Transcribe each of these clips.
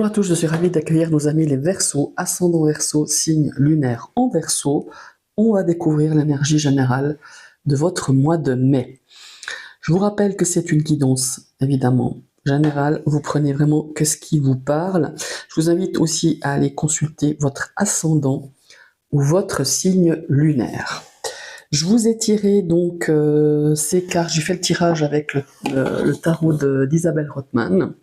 à tous, je suis ravi d'accueillir nos amis les Verseaux, ascendant Verseau, signe lunaire en Verseau. On va découvrir l'énergie générale de votre mois de mai. Je vous rappelle que c'est une guidance, évidemment, générale. Vous prenez vraiment que ce qui vous parle. Je vous invite aussi à aller consulter votre ascendant ou votre signe lunaire. Je vous ai tiré donc ces cartes. J'ai fait le tirage avec le tarot d'Isabelle Rothman.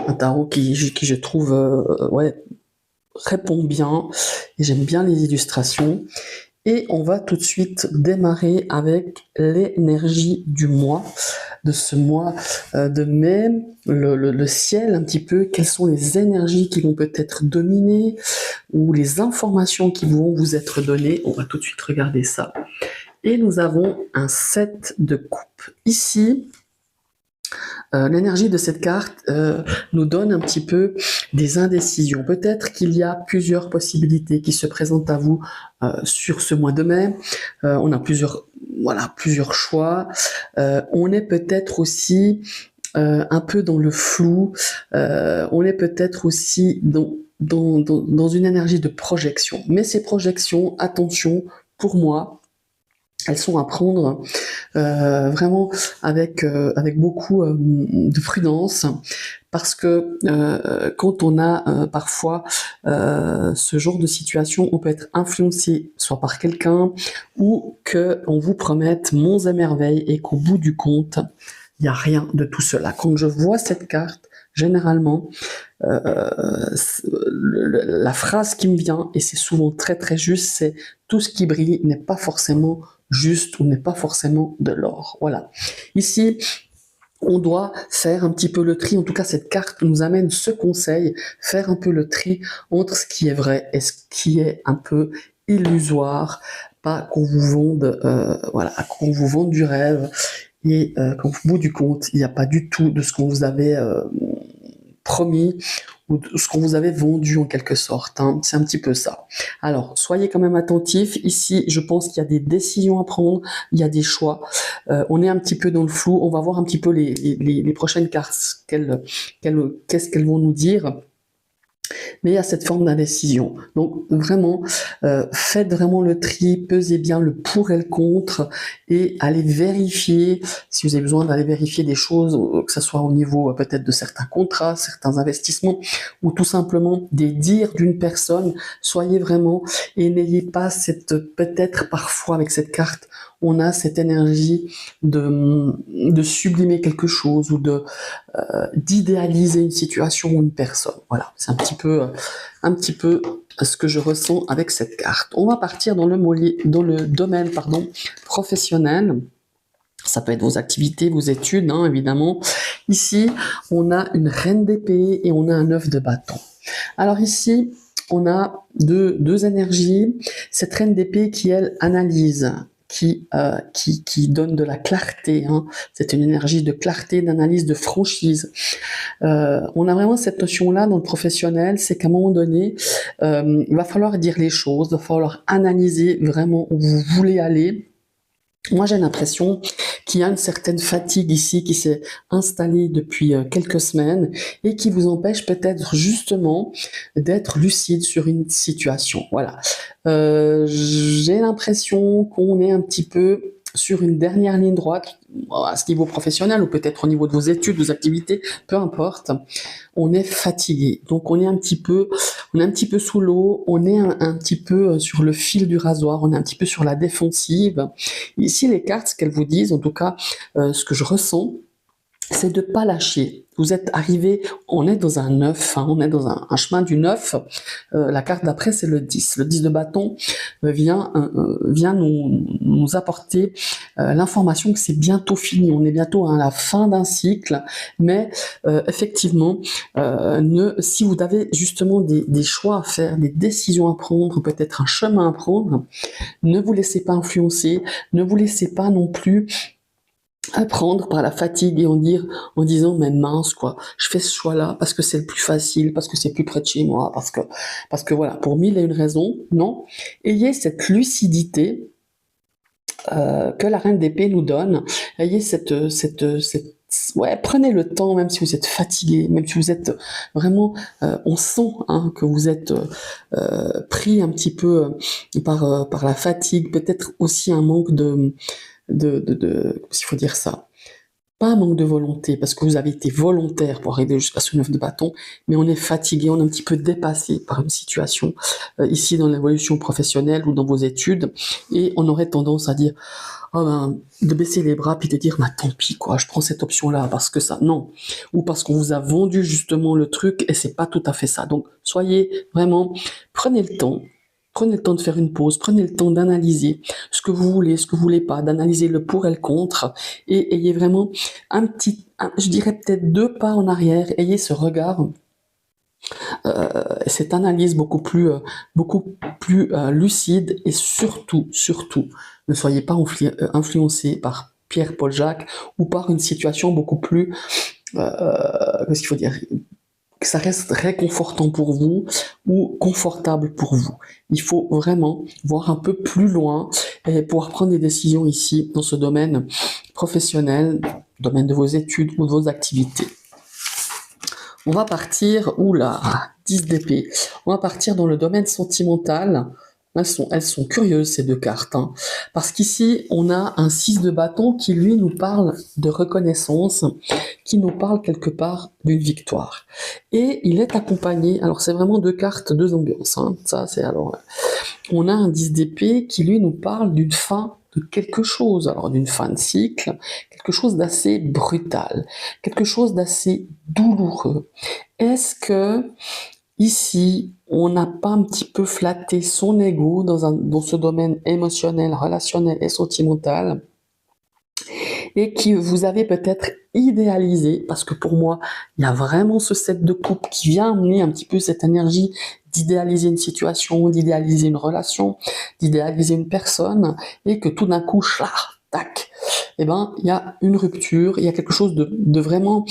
Un tarot qui je trouve répond bien et j'aime bien les illustrations. Et on va tout de suite démarrer avec l'énergie du mois, de ce mois de mai, le ciel un petit peu, quelles sont les énergies qui vont peut-être dominer ou les informations qui vont vous être données. On va tout de suite regarder ça. Et nous avons un 7 de coupe. Ici, l'énergie de cette carte nous donne un petit peu des indécisions. Peut-être qu'il y a plusieurs possibilités qui se présentent à vous sur ce mois de mai. On a plusieurs choix. On est peut-être aussi un peu dans le flou. On est peut-être aussi dans une énergie de projection. Mais ces projections, attention, pour moi, elles sont à prendre vraiment avec beaucoup de prudence, parce que quand on a parfois ce genre de situation, on peut être influencé soit par quelqu'un ou qu'on vous promette monts et merveilles et qu'au bout du compte, il n'y a rien de tout cela. Quand je vois cette carte, généralement, la phrase qui me vient, et c'est souvent très très juste, c'est « tout ce qui brille n'est pas forcément juste ou n'est pas forcément de l'or ». Voilà. Ici, on doit faire un petit peu le tri. En tout cas, cette carte nous amène ce conseil, faire un peu le tri entre ce qui est vrai et ce qui est un peu illusoire. Pas qu'on vous vende, qu'on vous vende du rêve et qu'au bout du compte, il n'y a pas du tout de ce qu'on vous avait promis ou de ce qu'on vous avait vendu en quelque sorte, hein. C'est un petit peu ça. Alors, soyez quand même attentifs. Ici, je pense qu'il y a des décisions à prendre, il y a des choix. On est un petit peu dans le flou. On va voir un petit peu les prochaines cartes, qu'est-ce qu'elles vont nous dire. Mais il y a cette forme d'indécision. Donc vraiment, faites vraiment le tri, pesez bien le pour et le contre, et allez vérifier, si vous avez besoin d'aller vérifier des choses, que ce soit au niveau peut-être de certains contrats, certains investissements, ou tout simplement des dires d'une personne. Soyez vraiment, et n'ayez pas peut-être parfois avec cette carte, on a cette énergie de sublimer quelque chose ou d'idéaliser une situation ou une personne. Voilà, c'est un petit peu ce que je ressens avec cette carte. On va partir dans le domaine professionnel. Ça peut être vos activités, vos études, hein, évidemment. Ici, on a une reine d'épée et on a un 9 de bâton. Alors ici, on a deux énergies. Cette reine d'épée qui, elle, analyse, qui donne de la clarté, hein. C'est une énergie de clarté, d'analyse, de franchise. On a vraiment cette notion-là dans le professionnel, c'est qu'à un moment donné, il va falloir dire les choses, il va falloir analyser vraiment où vous voulez aller. Moi, j'ai l'impression qu'il y a une certaine fatigue ici qui s'est installée depuis quelques semaines et qui vous empêche peut-être justement d'être lucide sur une situation. Voilà. J'ai l'impression qu'on est un petit peu sur une dernière ligne droite, à ce niveau professionnel ou peut-être au niveau de vos études, vos activités, peu importe. On est fatigué, donc on est un petit peu sous l'eau, on est un petit peu sur le fil du rasoir, on est un petit peu sur la défensive. Ici, les cartes, ce qu'elles vous disent, en tout cas, ce que je ressens, c'est de pas lâcher. Vous êtes arrivé, on est dans un 9, hein, on est dans un chemin du 9. La carte d'après, c'est le 10. Le 10 de bâton vient nous apporter l'information que c'est bientôt fini. On est bientôt à la fin d'un cycle, mais effectivement, si vous avez justement des choix à faire, des décisions à prendre, peut-être un chemin à prendre, ne vous laissez pas influencer, ne vous laissez pas non plus apprendre par la fatigue et en disant mais mince quoi, je fais ce choix là parce que c'est le plus facile, parce que c'est plus près de chez moi, parce que voilà, pour mille et une raisons. Non, ayez cette lucidité que la reine d'épée nous donne, ayez cette ouais, prenez le temps, même si vous êtes fatigué, même si vous êtes vraiment, on sent hein, que vous êtes pris un petit peu par la fatigue, peut-être aussi un manque s'il faut dire ça, pas un manque de volonté, parce que vous avez été volontaire pour arriver jusqu'à ce 9 de bâton, mais on est fatigué, on est un petit peu dépassé par une situation, ici dans l'évolution professionnelle ou dans vos études, et on aurait tendance à dire, oh ben, de baisser les bras puis de dire, bah tant pis quoi, je prends cette option-là parce que ça, non, ou parce qu'on vous a vendu justement le truc et c'est pas tout à fait ça. Donc soyez vraiment, prenez le temps. Prenez le temps de faire une pause, prenez le temps d'analyser ce que vous voulez, ce que vous voulez pas, d'analyser le pour et le contre, et ayez vraiment je dirais peut-être 2 pas en arrière, ayez ce regard, cette analyse beaucoup plus lucide, et surtout, ne soyez pas influencé par Pierre-Paul Jacques ou par une situation beaucoup plus, qu'est-ce qu'il faut dire, que ça reste réconfortant pour vous ou confortable pour vous. Il faut vraiment voir un peu plus loin et pouvoir prendre des décisions ici dans ce domaine professionnel, domaine de vos études ou de vos activités. On va partir, oula, 10 d'épée. On va partir dans le domaine sentimental. Elles sont curieuses ces 2 cartes, hein, parce qu'ici on a un 6 de bâton qui lui nous parle de reconnaissance, qui nous parle quelque part d'une victoire. Et il est accompagné, alors c'est vraiment 2 cartes, 2 ambiances, hein, ça c'est alors, on a un 10 d'épée qui lui nous parle d'une fin de quelque chose, alors d'une fin de cycle, quelque chose d'assez brutal, quelque chose d'assez douloureux. Est-ce que ici, on n'a pas un petit peu flatté son ego dans ce domaine émotionnel, relationnel et sentimental, et qui vous avez peut-être idéalisé, parce que pour moi, il y a vraiment ce 7 de coupe qui vient amener un petit peu cette énergie d'idéaliser une situation, d'idéaliser une relation, d'idéaliser une personne, et que tout d'un coup, tac, eh ben, il y a une rupture, il y a quelque chose de vraiment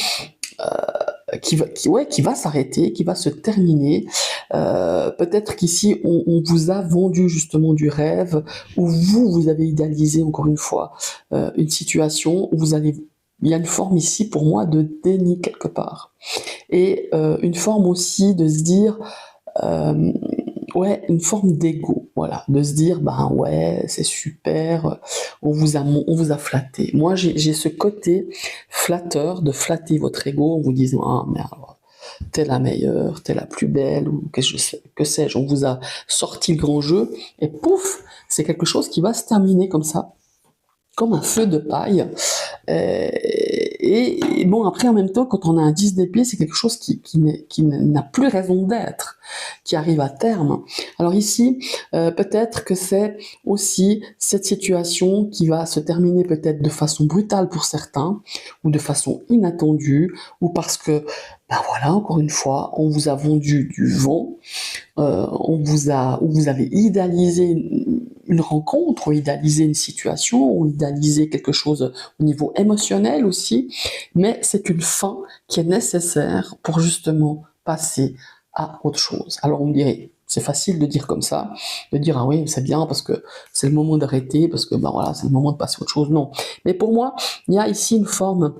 qui va s'arrêter, qui va se terminer. Peut-être qu'ici, on vous a vendu justement du rêve, ou vous avez idéalisé encore une fois une situation où il y a une forme ici pour moi de déni quelque part. Et une forme aussi de se dire, euh, ouais, une forme d'ego, voilà, de se dire, ben ouais, c'est super, on vous a flatté. Moi, j'ai ce côté flatteur de flatter votre ego en vous disant, ah, mais alors, t'es la meilleure, t'es la plus belle, ou que sais-je, on vous a sorti le grand jeu, et pouf, c'est quelque chose qui va se terminer comme ça, comme un feu de paille. Et bon, après, en même temps, quand on a un 10 d'épée, c'est quelque chose qui n'a plus raison d'être, qui arrive à terme. Alors ici, peut-être que c'est aussi cette situation qui va se terminer peut-être de façon brutale pour certains, ou de façon inattendue, ou parce que, ben voilà, encore une fois, on vous a vendu du vent, ou vous avez idéalisé une rencontre, ou idéaliser une situation, ou idéaliser quelque chose au niveau émotionnel aussi, mais c'est une fin qui est nécessaire pour justement passer à autre chose. Alors on me dirait, c'est facile de dire comme ça, de dire ah oui c'est bien parce que c'est le moment d'arrêter, parce que ben voilà c'est le moment de passer à autre chose. Non, mais pour moi il y a ici une forme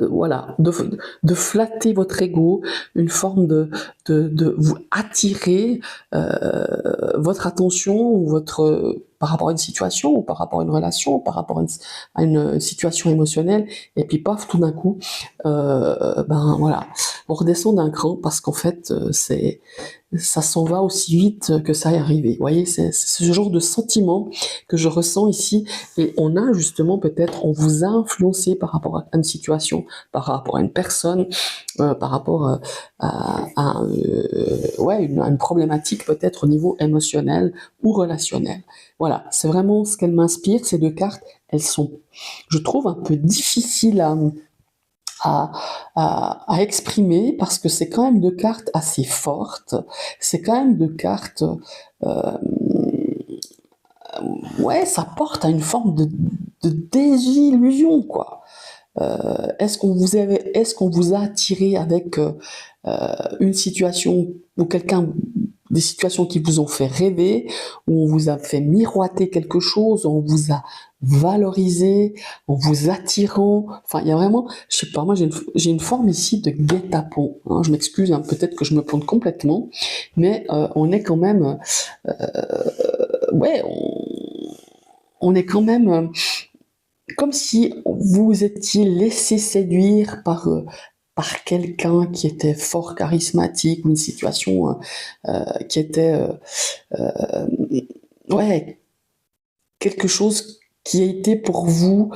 voilà, de flatter votre ego, une forme de vous attirer votre attention, ou par rapport à une situation, ou par rapport à une relation, par rapport à une situation émotionnelle, et puis paf, tout d'un coup, ben voilà, on redescend d'un cran, parce qu'en fait, ça s'en va aussi vite que ça est arrivé. Vous voyez, c'est ce genre de sentiment que je ressens ici, et on a justement peut-être, on vous a influencé par rapport à une situation, par rapport à une personne, par rapport ouais, à une problématique peut-être au niveau émotionnel ou relationnel. Voilà, c'est vraiment ce qu'elles m'inspirent, ces 2 cartes. Elles sont, je trouve, un peu difficiles à, à exprimer, parce que c'est quand même 2 cartes assez fortes. C'est quand même 2 cartes, euh, ouais, ça porte à une forme de désillusion, quoi. Est-ce qu'on vous a attiré avec une situation où quelqu'un des situations qui vous ont fait rêver, où on vous a fait miroiter quelque chose, on vous a valorisé, en vous attirant. Enfin, il y a vraiment, je sais pas, moi j'ai une forme ici de guet-apens. Hein. Je m'excuse, hein, peut-être que je me plante complètement, mais on est quand même, ouais, on est quand même comme si vous étiez laissé séduire par quelqu'un qui était fort charismatique, ou une situation qui était ouais, quelque chose qui a été pour vous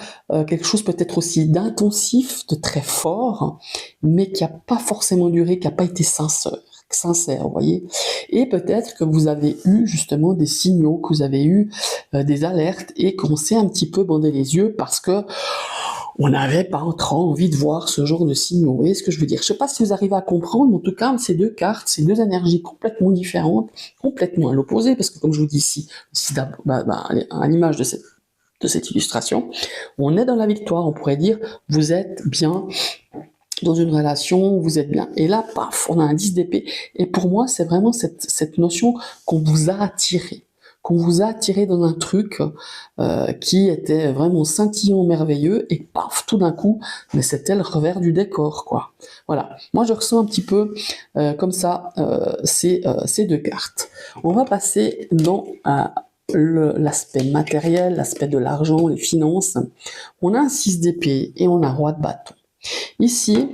quelque chose peut-être aussi d'intensif, de très fort, mais qui n'a pas forcément duré, qui n'a pas été sincère, vous voyez. Et peut-être que vous avez eu justement des signaux, que vous avez eu des alertes et qu'on s'est un petit peu bandé les yeux parce que on n'avait pas trop envie de voir ce genre de signaux. Vous voyez ce que je veux dire? Je ne sais pas si vous arrivez à comprendre, mais en tout cas, ces deux cartes, ces deux énergies complètement différentes, complètement à l'opposé, parce que comme je vous dis ici, à l'image de cette illustration, on est dans la victoire, on pourrait dire, vous êtes bien dans une relation, vous êtes bien. Et là, paf, on a un 10 d'épée. Et pour moi, c'est vraiment cette notion qu'on vous a attiré. Qu'on vous a attiré dans un truc qui était vraiment scintillant, merveilleux, et paf, tout d'un coup, mais c'était le revers du décor, quoi. Voilà. Moi, je ressens un petit peu comme ça ces deux cartes. On va passer dans l'aspect matériel, l'aspect de l'argent, les finances. On a un 6 d'épée et on a un roi de bâton. Ici,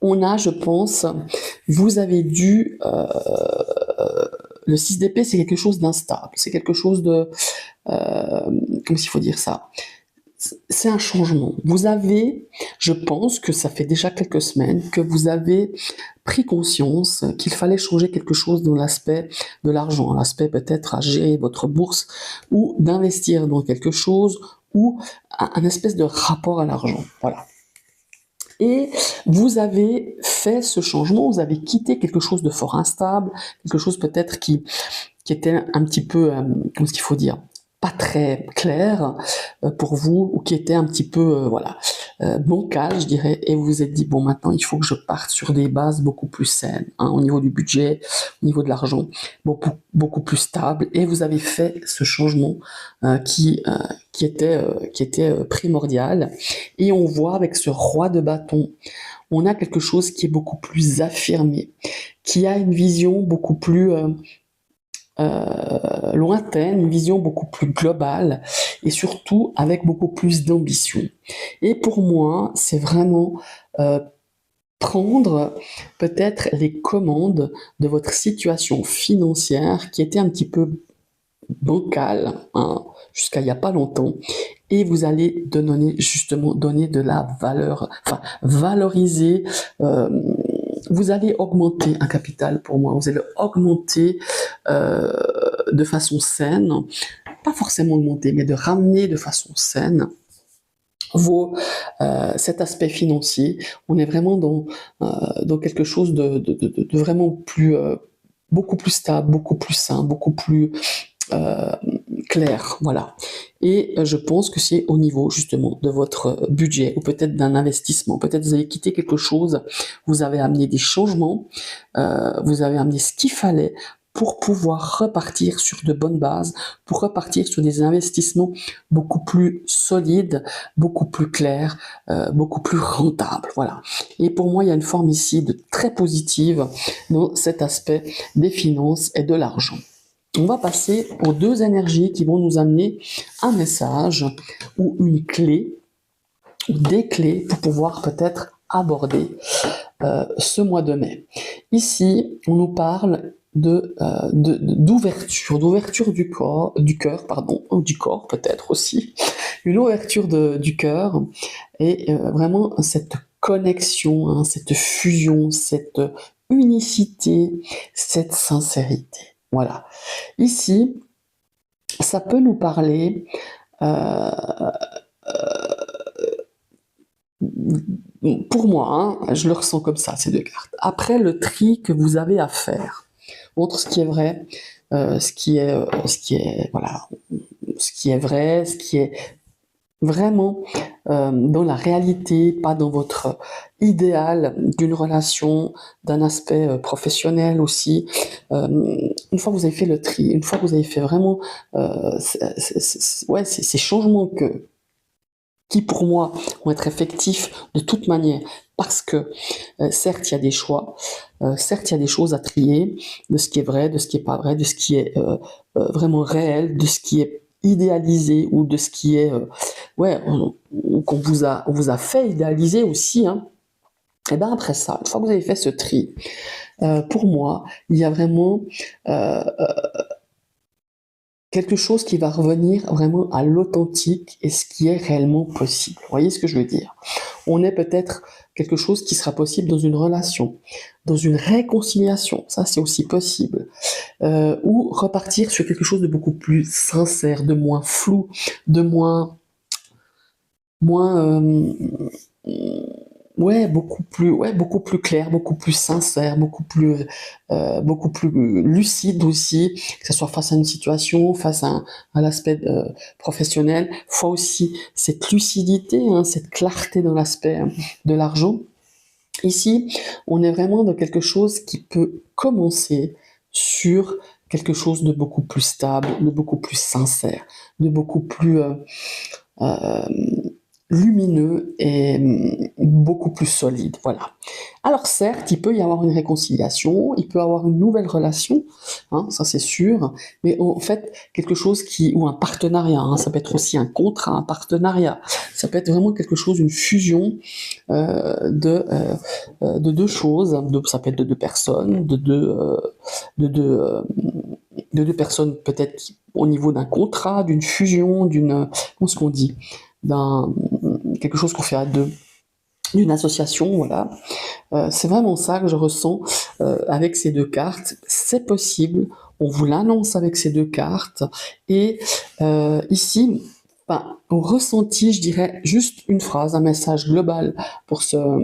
on a, je pense, vous avez dû... le 6 d'épée, c'est quelque chose d'instable. C'est quelque chose de... comment il faut dire ça? C'est un changement. Vous avez, je pense que ça fait déjà quelques semaines, que vous avez pris conscience qu'il fallait changer quelque chose dans l'aspect de l'argent, l'aspect peut-être à gérer votre bourse, ou d'investir dans quelque chose, ou un espèce de rapport à l'argent. Voilà. Et vous avez fait ce changement, vous avez quitté quelque chose de fort instable, quelque chose peut-être qui était un petit peu, comment est-ce qu'il faut dire, pas très clair pour vous, ou qui était un petit peu, voilà, bancal, je dirais, et vous vous êtes dit, bon, maintenant, il faut que je parte sur des bases beaucoup plus saines, hein, au niveau du budget, au niveau de l'argent, beaucoup plus stable, et vous avez fait ce changement qui était primordial. Et on voit avec ce roi de bâton, on a quelque chose qui est beaucoup plus affirmé, qui a une vision beaucoup plus lointaine, une vision beaucoup plus globale et surtout avec beaucoup plus d'ambition. Et pour moi, c'est vraiment prendre peut-être les commandes de votre situation financière qui était un petit peu bancale, hein, jusqu'à il n'y a pas longtemps, et vous allez donner de la valeur, enfin valoriser, vous allez augmenter un capital pour moi, vous allez augmenter de façon saine, pas forcément augmenter, mais de ramener de façon saine cet aspect financier. On est vraiment dans quelque chose de vraiment plus, beaucoup plus stable, beaucoup plus sain, beaucoup plus clair, voilà. Et je pense que c'est au niveau justement de votre budget ou peut-être d'un investissement. Peut-être vous avez quitté quelque chose, vous avez amené des changements, vous avez amené ce qu'il fallait pour pouvoir repartir sur de bonnes bases, pour repartir sur des investissements beaucoup plus solides, beaucoup plus clairs, beaucoup plus rentables, voilà. Et pour moi, il y a une forme ici de très positive dans cet aspect des finances et de l'argent. On va passer aux deux énergies qui vont nous amener un message ou une clé, ou des clés pour pouvoir peut-être aborder ce mois de mai. Ici, on nous parle d'ouverture du cœur, pardon, ou du corps peut-être aussi, une ouverture du cœur et vraiment cette connexion, hein, cette fusion, cette unicité, cette sincérité. Voilà. Ici, ça peut nous parler pour moi, hein, je le ressens comme ça, ces deux cartes. Après, le tri que vous avez à faire entre ce qui est vrai, voilà, ce qui est vrai, ce qui est vraiment dans la réalité, pas dans votre idéal d'une relation, d'un aspect professionnel aussi. Une fois que vous avez fait le tri, une fois que vous avez fait vraiment ouais, ces changements qui pour moi vont être effectifs de toute manière, parce que certes il y a des choix, certes il y a des choses à trier, de ce qui est vrai, de ce qui est pas vrai, de ce qui est vraiment réel, de ce qui est idéalisé ou de ce qui est ouais ou on vous a fait idéaliser aussi, hein. Et bien après ça, une fois que vous avez fait ce tri, pour moi il y a vraiment euh, quelque chose qui va revenir vraiment à l'authentique et ce qui est réellement possible. Vous voyez ce que je veux dire? On est peut-être quelque chose qui sera possible dans une relation, dans une réconciliation, ça c'est aussi possible, ou repartir sur quelque chose de beaucoup plus sincère, de moins flou, de moins beaucoup plus clair, beaucoup plus sincère, beaucoup plus lucide aussi, que ce soit face à une situation, face à l'aspect professionnel, faut aussi cette lucidité, hein, cette clarté dans l'aspect de l'argent. Ici, on est vraiment dans quelque chose qui peut commencer sur quelque chose de beaucoup plus stable, de beaucoup plus sincère, de beaucoup plus euh, lumineux et beaucoup plus solide, voilà. Alors certes, il peut y avoir une réconciliation, il peut y avoir une nouvelle relation, hein, ça c'est sûr, mais en fait, quelque chose ou un partenariat, hein, ça peut être aussi un contrat, un partenariat, ça peut être vraiment quelque chose, une fusion de deux choses, ça peut être de deux personnes, de deux, euh, de deux personnes peut-être au niveau d'un contrat, d'une fusion, comment est-ce qu'on dit, d'un quelque chose qu'on fait à deux, d'une association, voilà. C'est vraiment ça que je ressens avec ces deux cartes. C'est possible, on vous l'annonce avec ces deux cartes, et ici, enfin, au ressenti, je dirais juste une phrase, un message global pour ce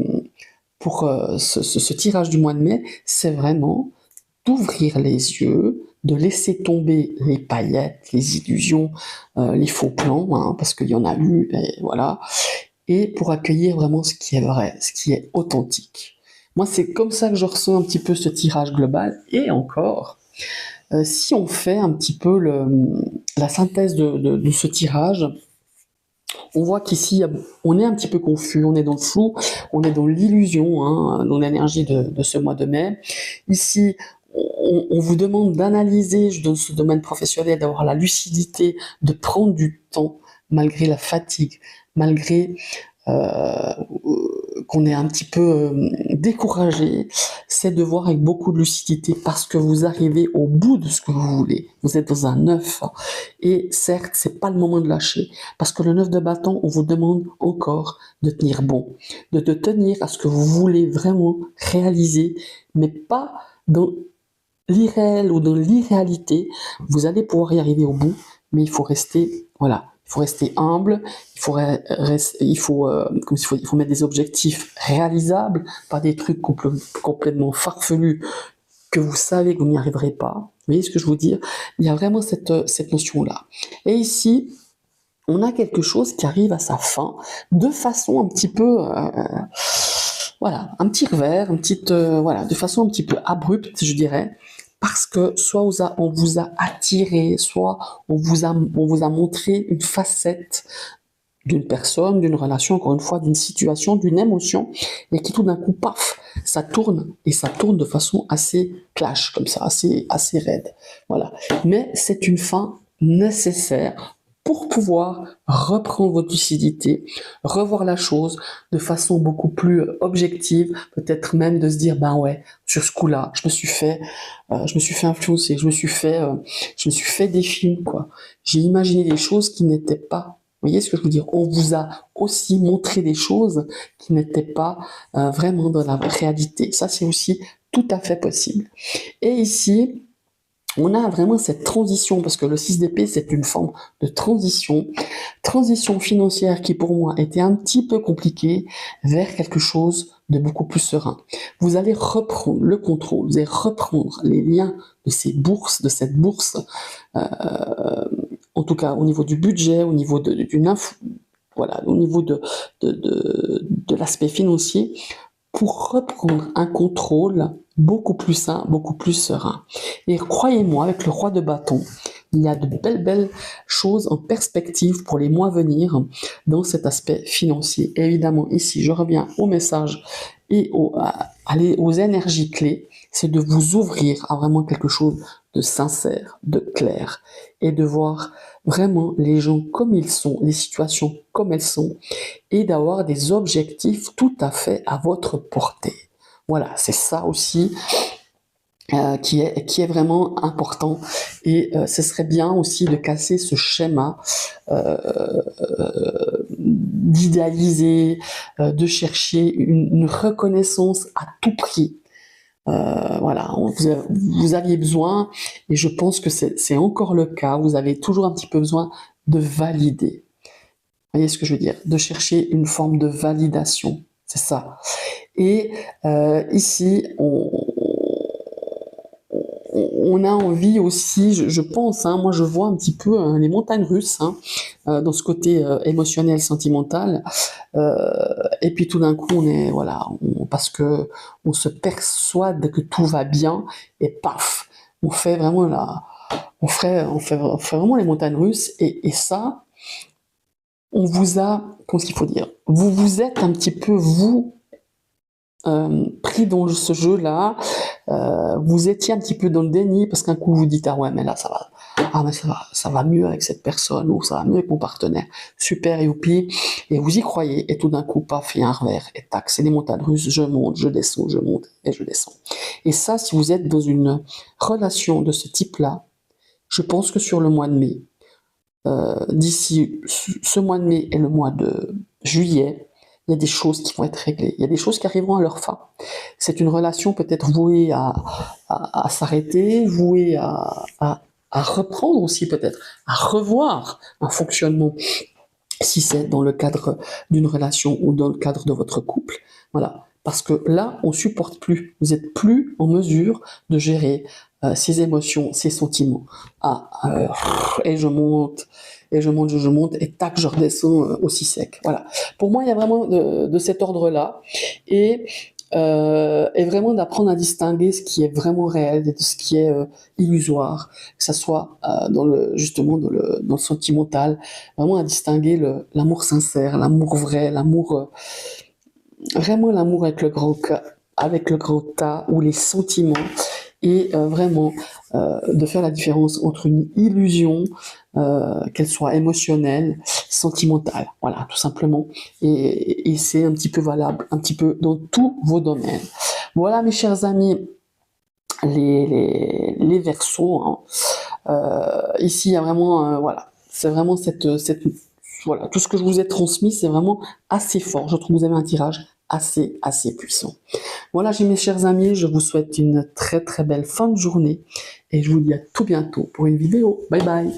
tirage du mois de mai, c'est vraiment d'ouvrir les yeux, de laisser tomber les paillettes, les illusions, les faux plans, hein, parce qu'il y en a eu, et voilà, et pour accueillir vraiment ce qui est vrai, ce qui est authentique. Moi, c'est comme ça que je ressens un petit peu ce tirage global, et encore, si on fait un petit peu la synthèse de ce tirage, on voit qu'ici, on est un petit peu confus, on est dans le flou, on est dans l'illusion, hein, dans l'énergie de ce mois de mai. Ici, on vous demande d'analyser dans ce domaine professionnel, d'avoir la lucidité, de prendre du temps, malgré la fatigue, malgré euh, qu'on est un petit peu découragé, c'est de voir avec beaucoup de lucidité parce que vous arrivez au bout de ce que vous voulez. Vous êtes dans un neuf. Et certes, c'est pas le moment de lâcher parce que le neuf de bâton, on vous demande encore de tenir bon, de tenir à ce que vous voulez vraiment réaliser, mais pas dans l'irréel ou dans l'irréalité. Vous allez pouvoir y arriver au bout, mais il faut rester, voilà, il faut rester humble, il faut mettre des objectifs réalisables, pas des trucs complètement farfelus que vous savez que vous n'y arriverez pas. Vous voyez ce que je veux dire? Il y a vraiment cette notion-là. Et ici, on a quelque chose qui arrive à sa fin de façon un petit peu, voilà, un petit revers, voilà, de façon un petit peu abrupte, je dirais, parce que soit on vous a attiré, soit on vous a montré une facette d'une personne, d'une relation, encore une fois, d'une situation, d'une émotion, et qui tout d'un coup, paf, ça tourne, et ça tourne de façon assez clash, comme ça, assez raide. Voilà. Mais c'est une fin nécessaire pour pouvoir reprendre votre lucidité, revoir la chose de façon beaucoup plus objective, peut-être même de se dire, ben ouais, sur ce coup-là, je me suis fait influencer, je me suis fait des films, quoi. J'ai imaginé des choses qui n'étaient pas. Vous voyez ce que je veux dire? On vous a aussi montré des choses qui n'étaient pas vraiment dans la réalité. Ça, c'est aussi tout à fait possible. Et ici, on a vraiment cette transition, parce que le 6 d'épée, c'est une forme de transition financière qui pour moi était un petit peu compliquée, vers quelque chose de beaucoup plus serein. Vous allez reprendre le contrôle, vous allez reprendre les liens de cette bourse, en tout cas au niveau du budget, au niveau voilà, au niveau de l'aspect financier, pour reprendre un contrôle beaucoup plus sain, beaucoup plus serein. Et croyez-moi, avec le roi de bâton, il y a de belles choses en perspective pour les mois à venir dans cet aspect financier. Et évidemment, ici, je reviens au message et aux énergies clés, c'est de vous ouvrir à vraiment quelque chose de sincère, de clair, et de voir vraiment les gens comme ils sont, les situations comme elles sont, et d'avoir des objectifs tout à fait à votre portée. Voilà, c'est ça aussi qui est vraiment important. Et ce serait bien aussi de casser ce schéma d'idéaliser, de chercher une reconnaissance à tout prix. Voilà, vous aviez besoin, et je pense que c'est encore le cas, vous avez toujours un petit peu besoin de valider. Vous voyez ce que je veux dire? De chercher une forme de validation, c'est ça. Et ici, on a envie aussi, je pense, hein, moi je vois un petit peu les montagnes russes hein, dans ce côté émotionnel, sentimental. Et puis tout d'un coup, on est voilà, parce que on se persuade que tout va bien et paf, on fait vraiment on fait vraiment les montagnes russes et ça, on vous a, comment est-ce qu'il faut dire, vous vous êtes un petit peu vous pris dans ce jeu-là, vous étiez un petit peu dans le déni parce qu'un coup vous dites ah ouais mais là ça va, ah mais ça va mieux avec cette personne ou ça va mieux avec mon partenaire, super youpi, et vous y croyez et tout d'un coup paf il y a un revers et tac c'est des montagnes russes, je monte, je descends, je monte et je descends. Et ça si vous êtes dans une relation de ce type-là, je pense que sur le mois de mai, d'ici ce mois de mai et le mois de juillet, il y a des choses qui vont être réglées, il y a des choses qui arriveront à leur fin. C'est une relation peut-être vouée à s'arrêter, vouée à reprendre aussi peut-être, à revoir un fonctionnement, si c'est dans le cadre d'une relation ou dans le cadre de votre couple. Voilà. Parce que là, on supporte plus. Vous êtes plus en mesure de gérer ses émotions, ses sentiments. Ah, et je monte, et je monte, je monte, et tac, je redescends aussi sec. Voilà. Pour moi, il y a vraiment de cet ordre-là. Et vraiment d'apprendre à distinguer ce qui est vraiment réel de ce qui est illusoire, que ça soit justement dans le sentimental, vraiment à distinguer l'amour sincère, l'amour vrai, l'amour vraiment l'amour avec le gros K, avec le gros tas, ou les sentiments, et vraiment de faire la différence entre une illusion, qu'elle soit émotionnelle, sentimentale, voilà, tout simplement. Et c'est un petit peu valable, un petit peu dans tous vos domaines. Voilà, mes chers amis, les Verseaux. Hein. Ici, il y a vraiment, voilà, c'est vraiment voilà, tout ce que je vous ai transmis, c'est vraiment assez fort. Je trouve que vous avez un tirage assez puissant. Voilà, mes chers amis, je vous souhaite une très belle fin de journée et je vous dis à tout bientôt pour une vidéo. Bye bye.